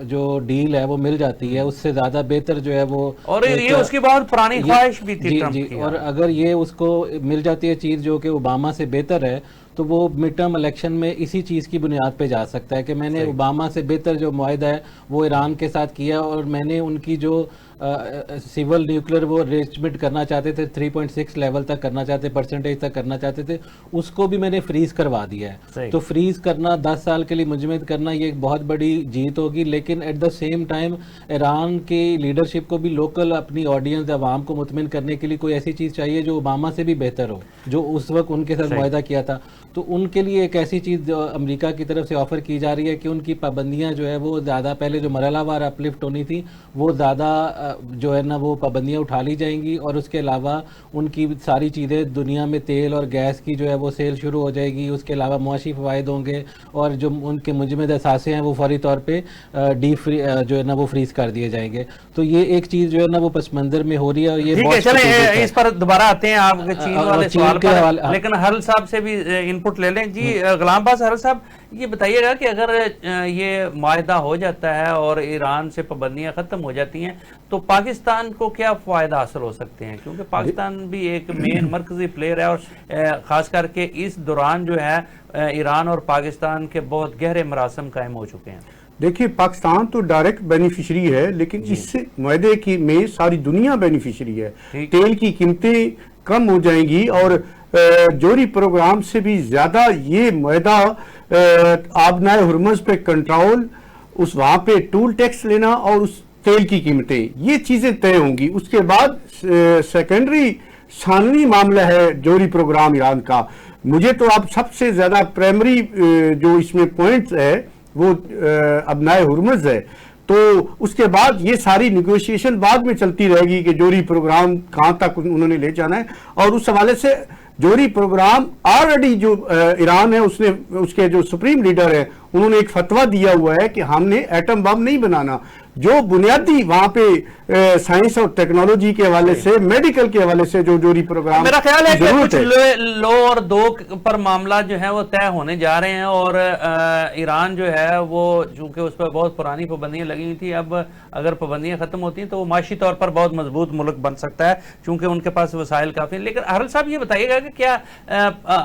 जो डील है वो मिल जाती है, उससे ज़्यादा बेहतर जो है वो, और ये उसकी बहुत पुरानी ख्वाहिश भी थी ट्रंप की। और अगर ये उसको मिल जाती है चीज़ जो कि ओबामा से बेहतर है, तो वो मिड टर्म इलेक्शन में इसी चीज़ की बुनियाद पे जा सकता है कि मैंने ओबामा से बेहतर जो मुआहदा है वो ईरान के साथ किया, और मैंने उनकी जो सिविल न्यूक्लियर वो अरेंजमेंट करना चाहते थे 3.6 लेवल तक करना चाहते, परसेंटेज तक करना चाहते थे, उसको भी मैंने फ्रीज करवा दिया है। तो फ्रीज करना 10 साल के लिए मुंजमद करना ये एक बहुत बड़ी जीत होगी, लेकिन at the same time Iran की लीडरशिप को भी लोकल अपनी ऑडियंस अवाम को मुतमिन करने के लिए कोई ऐसी चीज़ चाहिए जो ओबामा से भी बेहतर हो, जो उस वक्त उनके साथ मुआहदा किया था। तो उनके लिए एक ऐसी चीज़ अमेरिका की तरफ से ऑफर की जा रही है कि उनकी पाबंदियां जो है वो ज़्यादा, पहले जो मरहलावार अपलिफ्ट होनी थी वो ज़्यादा जो है ना वो पाबंदियां उठा ली जाएंगी, और उसके अलावा उनकी सारी चीज़ें दुनिया में तेल और गैस की जो है वो सेल शुरू हो जाएगी। उसके अलावा मुआशी फ़वाइद होंगे, और जो उनके मुजमद असासे हैं वो फौरी तौर पर जो है ना वो फ्रीज कर दिए जाएंगे। तो ये एक चीज़ जो है ना वो पस मंज़र में हो रही है, और ये चले इस पर दोबारा आते हैं आपके चीन वाले सवाल पर, लेकिन हरल साहब से भी इनपुट ले लें। जी गुलाम बास हरल साहब, ये बताइएगा कि अगर ये माहिदा हो जाता है और ईरान से पाबंदियां ख़त्म हो जाती हैं तो पाकिस्तान को क्या फ़ायदा हासिल हो सकते हैं, क्योंकि पाकिस्तान भी एक मेन मरकज़ी प्लेयर है, और ख़ास करके इस दौरान जो है ईरान और पाकिस्तान के बहुत गहरे मरासम कायम हो चुके हैं। देखिए, पाकिस्तान तो डायरेक्ट बेनिफिशरी है, लेकिन इस मुआहदे की में सारी दुनिया बेनिफिशरी है। तेल की कीमतें कम हो जाएंगी, और जोरी प्रोग्राम से भी ज्यादा ये मुआहदा आबनाए हुर्मुज़ पे कंट्रोल, उस वहां पे टूल टैक्स लेना और उस तेल की कीमतें, ये चीजें तय होंगी। उसके बाद सेकेंडरी सानवी मामला है जोरी प्रोग्राम ईरान का। मुझे तो अब सबसे ज्यादा प्राइमरी जो इसमें पॉइंट है वो आबनाए हुर्मुज़ है। तो उसके बाद ये सारी निगोशिएशन बाद में चलती रहेगी कि जोरी प्रोग्राम कहां तक उन्होंने ले जाना है, और उस हवाले से जोरी प्रोग्राम ऑलरेडी जो ईरान है उसने, उसके जो सुप्रीम लीडर है उन्होंने एक फतवा दिया हुआ है कि हमने एटम बम नहीं बनाना। जो बुनियादी वहां पे साइंस और टेक्नोलॉजी के हवाले से, मेडिकल के हवाले से जो जोरी प्रोग्राम, मेरा ख्याल है कि कुछ लो और दो पर मामला जो है वो तय होने जा रहे हैं, और ईरान जो है वो चूंकि उस पर बहुत पुरानी पाबंदियां लगी हुई थी, अब अगर पाबंदियां खत्म होती हैं तो वो माशी तौर पर बहुत मजबूत मुल्क बन सकता है, चूंकि उनके पास वसाइल काफी हैं। लेकिन हरल साहब ये बताइएगा कि क्या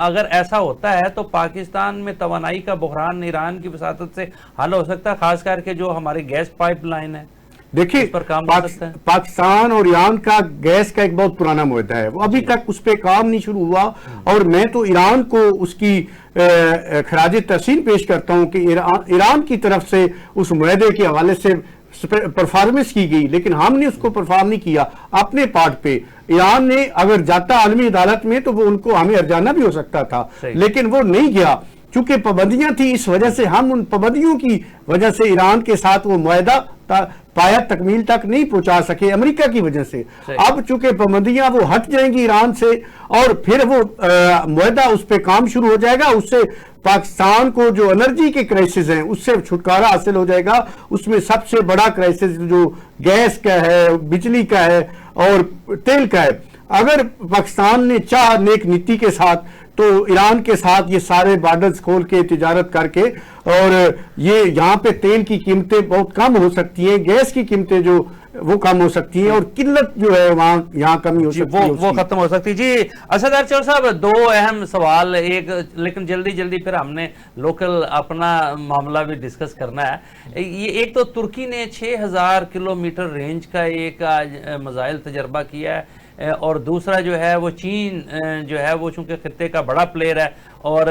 अगर ऐसा होता है तो पाकिस्तान में तवानाई का बहरान ईरान की वसातत से हल हो सकता है, खास करके जो हमारी गैस पाइपलाइन है? देखिए, पाकिस्तान और ईरान का गैस का एक बहुत पुराना मुद्दा है, वो अभी तक उस पर काम नहीं शुरू हुआ, और मैं तो ईरान को उसकी खराज तहसीन पेश करता हूं कि ईरान की तरफ से उस मुआहदे के हवाले से परफॉर्मेंस की गई, लेकिन हमने उसको परफॉर्म नहीं किया अपने पार्ट पे। ईरान ने अगर जाता आलमी अदालत में तो वो उनको हमें हर्जाना भी हो सकता था, लेकिन वो नहीं गया। चूंकि पाबंदियां थी, इस वजह से हम उन पाबंदियों की वजह से ईरान के साथ वो मुआहदा पाया तकमील तक नहीं पहुंचा सके अमेरिका की वजह से। अब चूंकि पाबंदियां वो हट जाएंगी ईरान से और फिर वो मुआहदा उस पर काम शुरू हो जाएगा, उससे पाकिस्तान को जो एनर्जी के क्राइसिस हैं उससे छुटकारा हासिल हो जाएगा। उसमें सबसे बड़ा क्राइसिस जो गैस का है, बिजली का है और तेल का है। अगर पाकिस्तान ने चाह नेक नीति के साथ तो ईरान के साथ ये सारे बॉर्डर्स खोल के तिजारत करके, और ये यहाँ पे तेल की कीमतें बहुत कम हो सकती हैं, गैस की कीमतें जो वो कम हो सकती हैं और किल्लत जो है वहाँ यहाँ कमी हो सकती है, वो खत्म हो सकती है। जी असद अरशद साहब, दो अहम सवाल, एक लेकिन जल्दी जल्दी फिर हमने लोकल अपना मामला भी डिस्कस करना है। ये एक तो तुर्की ने 6000 किलोमीटर रेंज का एक आज मिसाइल तजर्बा किया है, और दूसरा जो है वो चीन जो है वो चूंकि खित्ते का बड़ा प्लेयर है और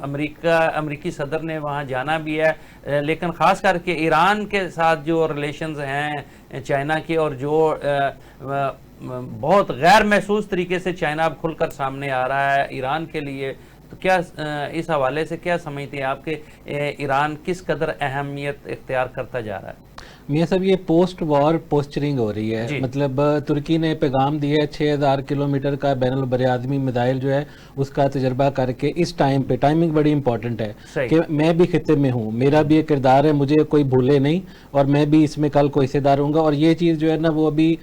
अमेरिकी सदर ने वहाँ जाना भी है, लेकिन ख़ास करके ईरान के साथ जो रिलेशंस हैं चाइना के, और जो बहुत गैर महसूस तरीके से चाइना अब खुलकर सामने आ रहा है ईरान के लिए, तो क्या इस हवाले से क्या समझते हैं आपके ईरान किस कदर अहमियत इख्तियार करता जा रहा है? मियाँ साहब, ये पोस्ट वॉर पोस्चरिंग हो रही है। मतलब तुर्की ने पैगाम दिया है 6000 किलोमीटर का बैनुल बरआदमी मिसाइल जो है उसका तजर्बा करके इस टाइम पे, टाइमिंग बड़ी इंपॉर्टेंट है कि मैं भी खिते में हूँ, मेरा भी एक किरदार है, मुझे कोई भूले नहीं और मैं भी इसमें कल को हिस्सेदार हूँगा। और ये चीज़ जो है ना वो अभी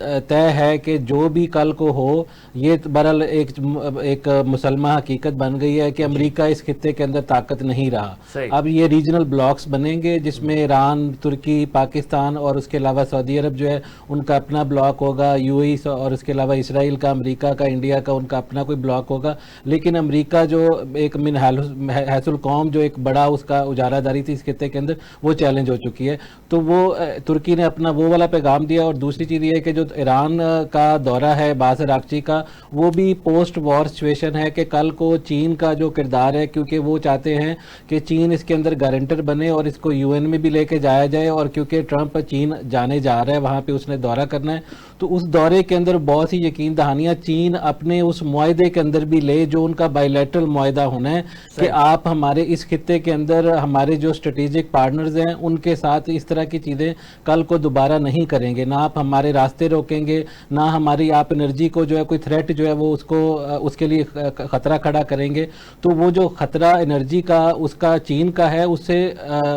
तय है कि जो भी कल को हो, ये बहरहाल एक मुसलमान हकीकत बन गई है कि अमेरिका इस खित्ते के अंदर ताकत नहीं रहा। अब ये रीजनल ब्लॉक्स बनेंगे जिसमें ईरान, तुर्की, पाकिस्तान और उसके अलावा सऊदी अरब जो है उनका अपना ब्लॉक होगा, यूएई और उसके अलावा इसराइल का, अमेरिका का, इंडिया का, उनका अपना कोई ब्लॉक होगा। लेकिन अमेरिका जो एक मिन हैसुल कौम जो एक बड़ा उसका उजारादारी थी इस खित्ते के अंदर, वो चैलेंज हो चुकी है। तो वो तुर्की ने अपना वो वाला पैगाम दिया। और दूसरी चीज़ ये है कि जो ईरान का दौरा है बासर आगची का, वो भी पोस्ट वॉर सिचुएशन है कि कल को चीन का जो किरदार है, क्योंकि वो चाहते हैं कि चीन इसके अंदर गारंटर बने और इसको यूएन में भी लेके जाया जाए। और क्योंकि ट्रंप चीन जाने जा रहा है, वहाँ पे उसने दौरा करना है, तो उस दौरे के अंदर बहुत सी यकीन दहानियाँ चीन अपने उस मुआहदे के अंदर भी ले जो उनका बायलैटरल मुआहदा होना है कि आप हमारे इस खित्ते के अंदर हमारे जो स्ट्रेटेजिक पार्टनर्स हैं उनके साथ इस तरह की चीज़ें कल को दोबारा नहीं करेंगे, ना आप हमारे रास्ते रोकेंगे, ना हमारी आप एनर्जी को जो है कोई थ्रेट जो है वो उसको उसके लिए खतरा खड़ा करेंगे। तो वो जो खतरा एनर्जी का उसका चीन का है, उससे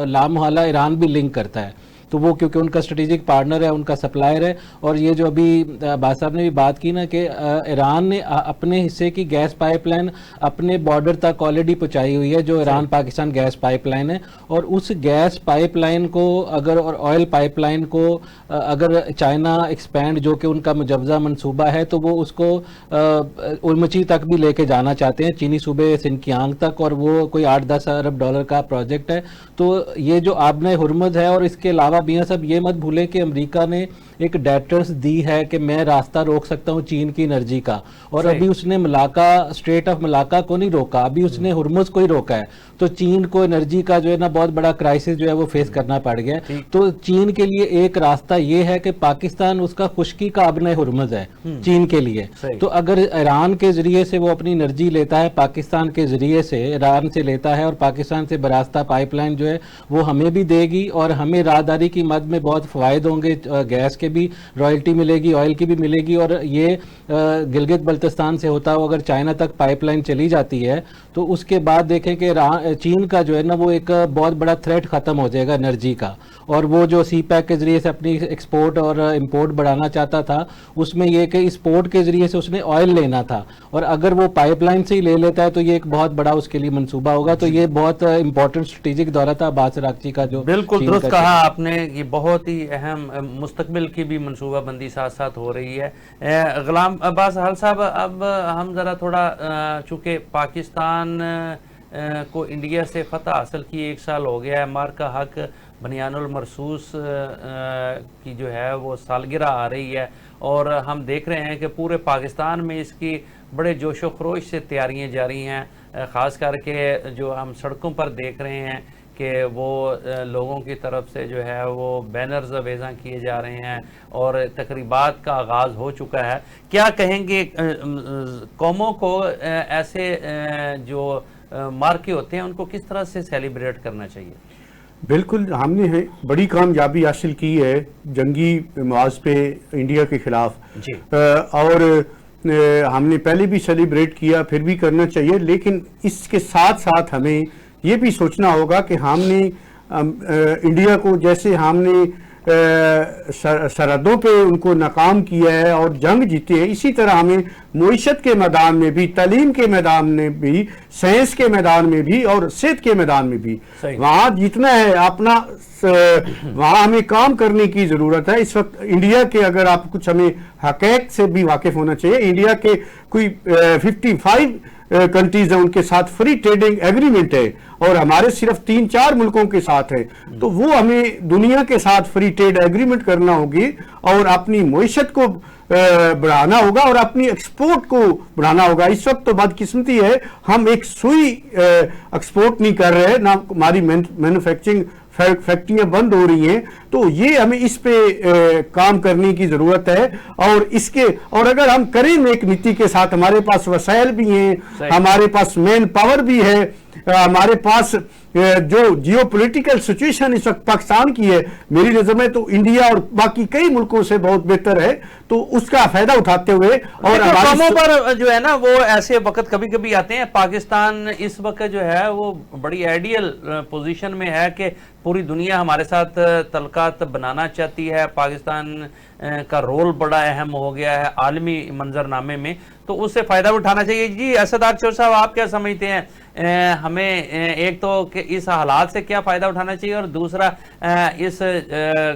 लामहला ईरान भी लिंक करता है। तो वो क्योंकि उनका स्ट्रेटेजिक पार्टनर है, उनका सप्लायर है। और ये जो अभी बाद साहब ने भी बात की ना कि ईरान ने अपने हिस्से की गैस पाइपलाइन अपने बॉर्डर तक ऑलरेडी पहुंचाई हुई है, जो ईरान पाकिस्तान गैस पाइपलाइन है। और उस गैस पाइपलाइन को अगर, और ऑयल पाइपलाइन को अगर चाइना एक्सपैंड, जो कि उनका मुजवजा मनसूबा है, तो वो उसको उर्मची तक भी लेके जाना चाहते हैं, चीनी सूबे सिनकियांग तक, और वो कोई 8-10 अरब डॉलर का प्रोजेक्ट है। तो ये जो आबने हुर्मुज है, और इसके अलावा मियां साहब ये मत भूलें कि अमेरिका ने एक डेटर्स दी है कि मैं रास्ता रोक सकता हूं चीन की एनर्जी का। और अभी उसने मलाका, स्ट्रेट ऑफ मलाका को नहीं रोका, अभी उसने हुर्मुज को ही रोका है। तो चीन को एनर्जी का जो है ना बहुत बड़ा क्राइसिस जो है वो फेस करना पड़ गया। तो चीन के लिए एक रास्ता ये है कि पाकिस्तान उसका खुश्की का आबने हुर्मुज है चीन के लिए। तो अगर ईरान के जरिए से वो अपनी एनर्जी लेता है, पाकिस्तान के जरिए से ईरान से लेता है, और पाकिस्तान से बरास्ता पाइपलाइन जो है वो हमें भी देगी, और हमें राहदारी की मद में बहुत फायदे होंगे, गैस के भी रॉयल्टी मिलेगी, ऑयल की भी मिलेगी। और ये गिलगित बल्तिस्तान से होता हुआ अगर चाइना तक पाइपलाइन चली जाती है, तो उसके बाद देखें कि चीन का जो है ना वो एक बहुत बड़ा थ्रेट खत्म हो जाएगा एनर्जी का। और वो जो सी पैक के जरिए से अपनी एक्सपोर्ट और इंपोर्ट बढ़ाना चाहता था, उसमें ये कि इस पोर्ट के जरिए से उसने ऑयल लेना था, और अगर वो पाइपलाइन से ही ले लेता है तो ये एक बहुत बड़ा उसके लिए मंसूबा होगा। तो ये बहुत इंपॉर्टेंट स्ट्रेटेजिक दौरा था बासर आगची का। जो बिल्कुल दुरुस्त कहा आपने, ये बहुत ही अहम मुस्तकबिल की भी मनसूबाबंदी साथ साथ हो रही है। गुलाम अब्बास हाल साहब, अब हम ज़रा थोड़ा, चूँकि पाकिस्तान को इंडिया से फ़तह हासिल किए 1 साल हो गया है, मार्का हक बनियानुल मरसूस की जो है वो सालगिरह आ रही है, और हम देख रहे हैं कि पूरे पाकिस्तान में इसकी बड़े जोशो खरोश से तैयारियां जारी हैं। ख़ास करके जो हम सड़कों पर देख रहे हैं کہ وہ لوگوں کی طرف سے جو ہے وہ بینرز ویزاں کیے جا رہے ہیں اور تقریبات کا آغاز ہو چکا ہے. کیا کہیں گے قوموں کو ایسے جو مارکے ہوتے ہیں ان کو کس طرح سے سیلیبریٹ کرنا چاہیے؟ بالکل، ہم نے بڑی کامیابی حاصل کی ہے جنگی محاذ پہ انڈیا کے خلاف جی، اور ہم نے پہلے بھی سیلیبریٹ کیا، پھر بھی کرنا چاہیے، لیکن اس کے ساتھ ساتھ ہمیں یہ بھی سوچنا ہوگا کہ ہم نے انڈیا کو جیسے ہم نے سرحدوں پہ ان کو ناکام کیا ہے اور جنگ جیتے ہیں، اسی طرح ہمیں معیشت کے میدان میں بھی، تعلیم کے میدان میں بھی، سائنس کے میدان میں بھی اور صحت کے میدان میں بھی وہاں جیتنا ہے اپنا. وہاں ہمیں کام کرنے کی ضرورت ہے. اس وقت انڈیا کے اگر آپ کچھ ہمیں حقائق سے بھی واقف ہونا چاہیے. انڈیا کے کوئی 55 کنٹریز ہیں، ان کے ساتھ فری ٹریڈنگ ایگریمنٹ ہے اور ہمارے صرف 3-4 ملکوں کے ساتھ ہے. تو وہ ہمیں دنیا کے ساتھ فری ٹریڈ ایگریمنٹ کرنا ہوگی اور اپنی معیشت کو بڑھانا ہوگا اور اپنی ایکسپورٹ کو بڑھانا ہوگا. اس وقت تو بدقسمتی ہے ہم ایک سوئی ایکسپورٹ نہیں کر رہے، نہ ہماری مینوفیکچرنگ فیکٹریاں بند ہو رہی ہیں. تو یہ ہمیں اس پہ کام کرنے کی ضرورت ہے اور اگر ہم کریں ایک نیتی کے ساتھ، ہمارے پاس وسائل بھی ہیں، ہمارے پاس مین پاور بھی ہے، ہمارے پاس جو جیو پولیٹیکل سچویشن اس وقت پاکستان کی ہے میری نظر میں تو انڈیا اور باقی کئی ملکوں سے بہت بہتر ہے. تو اس کا فائدہ اٹھاتے ہوئے اور قوموں پر جو ہے نا وہ ایسے وقت کبھی کبھی آتے ہیں. پاکستان اس وقت جو ہے وہ بڑی آئیڈیل پوزیشن میں ہے کہ پوری دنیا ہمارے ساتھ تعلقات بنانا چاہتی ہے. پاکستان کا رول بڑا اہم ہو گیا ہے عالمی منظرنامے میں، تو اس سے فائدہ اٹھانا چاہیے. جی اسد چور صاحب، آپ کیا سمجھتے ہیں؟ ہمیں ایک تو کہ اس حالات سے کیا فائدہ اٹھانا چاہیے اور دوسرا اس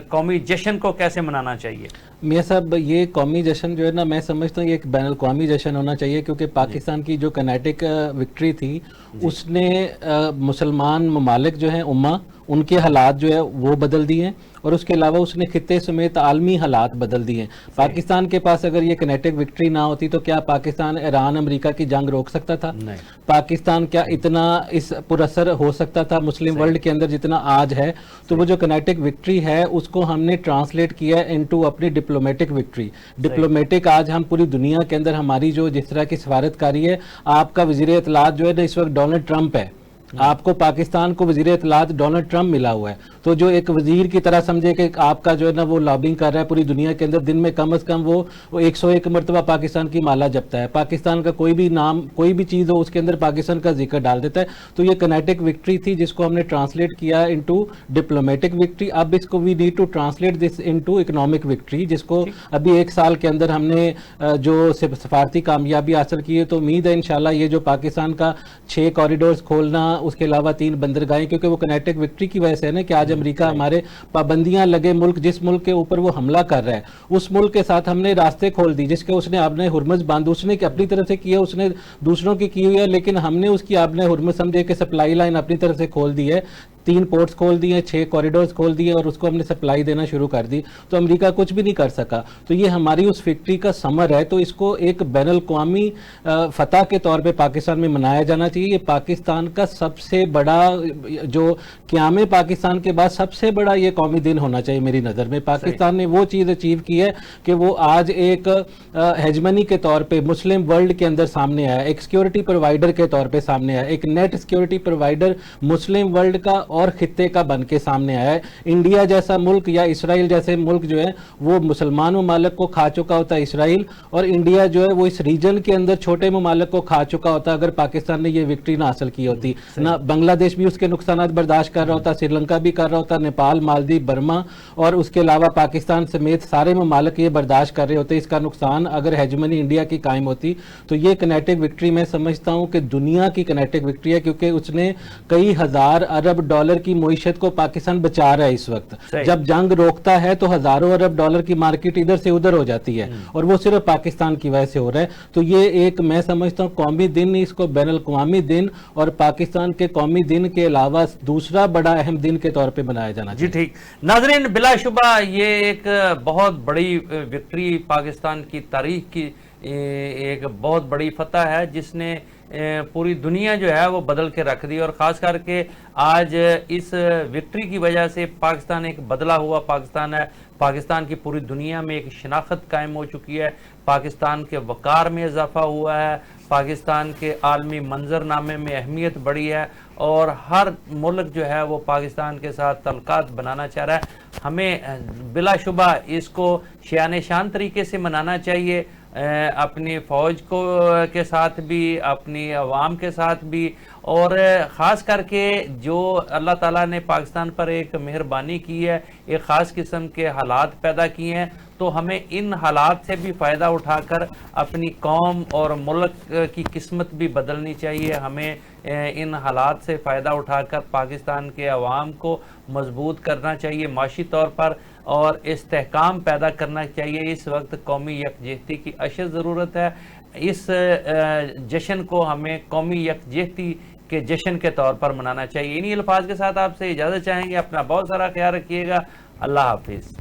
قومی جشن کو کیسے منانا چاہیے؟ میاں صاحب، یہ قومی جشن جو ہے نا، میں سمجھتا ہوں یہ ایک بین الاقوامی جشن ہونا چاہیے، کیونکہ پاکستان کی جو کنیٹک وکٹری تھی اس نے مسلمان ممالک جو ہیں امہ ان کے حالات جو ہے وہ بدل دیے ہیں، اور اس کے علاوہ اس نے خطے سمیت عالمی حالات بدل دیے ہیں. پاکستان کے پاس اگر یہ کنیٹک وکٹری نہ ہوتی تو کیا پاکستان ایران امریکہ کی جنگ روک سکتا تھا؟ پاکستان کیا اتنا اس پر اثر ہو سکتا تھا مسلم ورلڈ کے اندر جتنا آج ہے؟ تو وہ جو کنیٹک وکٹری ہے اس کو ہم نے ٹرانسلیٹ کیا ہے انٹو اپنی ڈپلومیٹک وکٹری. ڈپلومیٹک آج ہم پوری دنیا کے اندر ہماری جو جس طرح کی سفارتکاری ہے، آپ کا وزیر اطلاعات جو ہے نا اس وقت ڈونلڈ ٹرمپ ہے، آپ کو پاکستان کو وزیر اطلاعات ڈونلڈ ٹرمپ ملا ہوا ہے. تو جو ایک وزیر کی طرح سمجھے کہ آپ کا جو ہے نا وہ لابنگ کر رہا ہے پوری دنیا کے اندر، دن میں کم از کم وہ 101 مرتبہ پاکستان کی مالا جپتا ہے، پاکستان کا کوئی بھی نام کوئی بھی چیز ہو اس کے اندر پاکستان کا ذکر ڈال دیتا ہے. تو یہ کنیٹک وکٹری تھی جس کو ہم نے ٹرانسلیٹ کیا انٹو ڈپلومیٹک وکٹری. اب اس کو we need to translate this into economic victory, جس کو ابھی 1 سال کے اندر ہم نے جو سفارتی کامیابی حاصل کی ہے. تو امید ہے انشاءاللہ یہ جو پاکستان کا 6 کوریڈورز کھولنا، اس کے علاوہ 3 بندرگاہیں، کیونکہ وہ کنیکٹک وکٹری کی وجہ سے ہے نا کہ آج امریکہ ہمارے پابندیاں لگے ملک، جس ملک کے اوپر وہ حملہ کر رہا ہے اس ملک کے ساتھ ہم نے راستے کھول دی، جس کے اس نے آبنۂ ہرمز باندھ، اس نے اپنی طرف سے کیا، اس نے دوسروں کی کی ہوئی ہے، لیکن ہم نے اس کی آبنۂ ہرمز سمجھے کہ سپلائی لائن اپنی طرف سے کھول دی ہے. 3 پورٹس کھول دیے، 6 کوریڈورز کھول دیے اور اس کو ہم نے سپلائی دینا شروع کر دی. تو امریکہ کچھ بھی نہیں کر سکا. تو یہ ہماری اس فیکٹری کا ثمر ہے. تو اس کو ایک بین الاقوامی فتح کے طور پہ پاکستان میں منایا جانا چاہیے. یہ پاکستان کا سب سے بڑا، جو قیام پاکستان کے بعد سب سے بڑا یہ قومی دن ہونا چاہیے میری نظر میں. پاکستان نے وہ چیز اچیو کی ہے کہ وہ آج ایک ہیجمنی کے طور پہ مسلم ورلڈ کے اندر سامنے آیا، ایک سیکیورٹی پرووائڈر کے طور پہ سامنے آیا، ایک net security provider Muslim world کا اور خطے کا بن کے سامنے آیا ہے. انڈیا جیسا ملک یا اسرائیل جیسے ملک جو ہے وہ مسلمان ممالک کو کھا چکا ہوتا ہے اسرائیل، اور انڈیا جو ہے وہ اس ریجن کے اندر چھوٹے ممالک کو کھا چکا ہوتا اگر پاکستان نے یہ وکٹری نہ حاصل کی ہوتی. نہ بنگلہ دیش بھی اس کے نقصانات برداشت کر رہا ہوتا، سری لنکا بھی کر رہا ہوتا، نیپال، مالدیپ، برما اور اس کے علاوہ پاکستان سمیت سارے ممالک یہ برداشت کر رہے ہوتے. اس کا نقصان اگر ہیجمنی انڈیا کی قائم ہوتی. تو یہ کنیٹک وکٹری میں سمجھتا ہوں کہ دنیا کی کنیٹک وکٹری ہے، کیونکہ اس نے کئی ہزار ارب ڈالر کی معیشت کو پاکستان بچا رہا ہے اس وقت. جب جنگ روکتا ہے تو ہزاروں ارب ڈالر کی مارکیٹ ادھر سے ادھر ہو جاتی ہے، اور وہ صرف پاکستان کی وجہ سے ہو رہا ہے. تو یہ ایک میں سمجھتا ہوں قومی دن، اس کو بین الاقوامی دن اور پاکستان کے قومی دن کے علاوہ دوسرا بڑا اہم دن کے طور پہ منایا جانا چاہیے. جی ٹھیک ناظرین، بلا شبہ یہ ایک بہت بڑی وکٹری پاکستان کی تاریخ کی ایک بہت بڑی فتح ہے جس نے پوری دنیا جو ہے وہ بدل کے رکھ دی، اور خاص کر کے آج اس وکٹری کی وجہ سے پاکستان ایک بدلا ہوا پاکستان ہے، پاکستان کی پوری دنیا میں ایک شناخت قائم ہو چکی ہے، پاکستان کے وقار میں اضافہ ہوا ہے، پاکستان کے عالمی منظرنامے میں اہمیت بڑھی ہے، اور ہر ملک جو ہے وہ پاکستان کے ساتھ تعلقات بنانا چاہ رہا ہے۔ ہمیں بلا شبہ اس کو شان شان طریقے سے منانا چاہیے، اپنی فوج کے ساتھ بھی، اپنی عوام کے ساتھ بھی، اور خاص کر کے جو اللہ تعالیٰ نے پاکستان پر ایک مہربانی کی ہے، ایک خاص قسم کے حالات پیدا کیے ہیں، تو ہمیں ان حالات سے بھی فائدہ اٹھا کر اپنی قوم اور ملک کی قسمت بھی بدلنی چاہیے۔ ہمیں ان حالات سے فائدہ اٹھا کر پاکستان کے عوام کو مضبوط کرنا چاہیے معاشی طور پر، اور استحکام پیدا کرنا چاہیے۔ اس وقت قومی یکجہتی کی اشد ضرورت ہے۔ اس جشن کو ہمیں قومی یکجہتی کے جشن کے طور پر منانا چاہیے۔ انہی الفاظ کے ساتھ آپ سے اجازت چاہیں گے، اپنا بہت سارا خیال رکھیے گا، اللہ حافظ۔